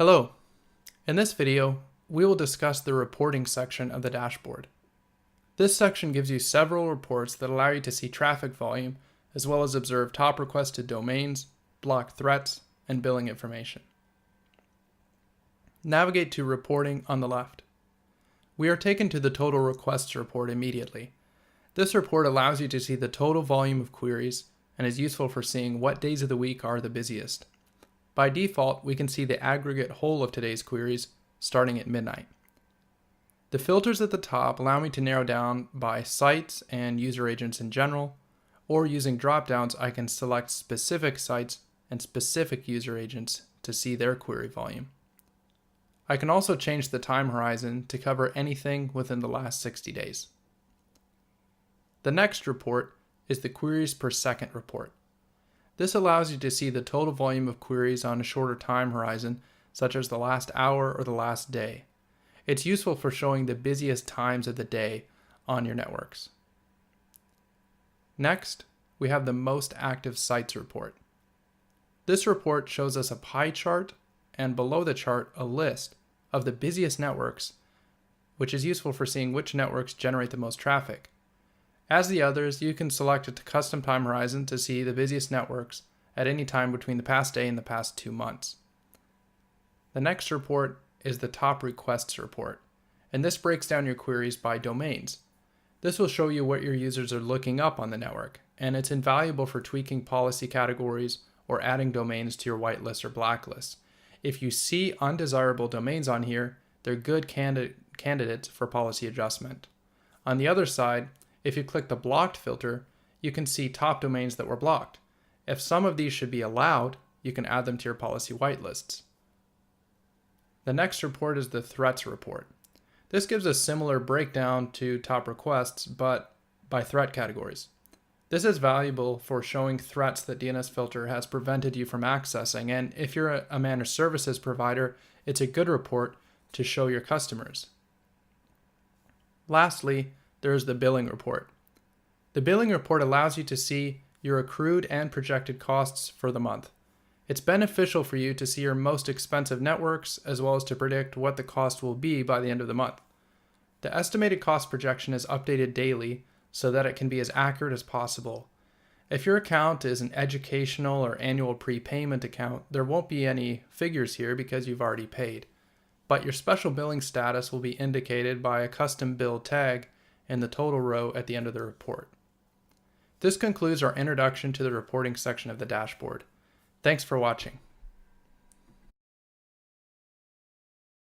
Hello. In this video, we will discuss the reporting section of the dashboard. This section gives you several reports that allow you to see traffic volume, as well as observe top requested domains, block threats, and billing information. Navigate to Reporting on the left. We are taken to the Total Requests report immediately. This report allows you to see the total volume of queries and is useful for seeing what days of the week are the busiest. By default, we can see the aggregate whole of today's queries starting at midnight. The filters at the top allow me to narrow down by sites and user agents in general, or using drop-downs I can select specific sites and specific user agents to see their query volume. I can also change the time horizon to cover anything within the last 60 days. The next report is the Queries per Second report. This allows you to see the total volume of queries on a shorter time horizon, such as the last hour or the last day. It's useful for showing the busiest times of the day on your networks. Next, we have the Most Active Sites report. This report shows us a pie chart and below the chart a list of the busiest networks, which is useful for seeing which networks generate the most traffic. As the others, you can select a custom time horizon to see the busiest networks at any time between the past day and the past 2 months. The next report is the Top Requests report, and this breaks down your queries by domains. This will show you what your users are looking up on the network, and it's invaluable for tweaking policy categories or adding domains to your whitelist or blacklist. If you see undesirable domains on here, they're good candidates for policy adjustment. On the other side, if you click the blocked filter, you can see top domains that were blocked. If some of these should be allowed, you can add them to your policy whitelists. The next report is the Threats report. This gives a similar breakdown to top requests, but by threat categories. This is valuable for showing threats that DNSFilter has prevented you from accessing, and if you're a managed services provider, it's a good report to show your customers. Lastly, there is the billing report. The billing report allows you to see your accrued and projected costs for the month. It's beneficial for you to see your most expensive networks as well as to predict what the cost will be by the end of the month. The estimated cost projection is updated daily so that it can be as accurate as possible. If your account is an educational or annual prepayment account, there won't be any figures here because you've already paid. But your special billing status will be indicated by a custom bill tag in the total row at the end of the report. This concludes our introduction to the reporting section of the dashboard. Thanks for watching.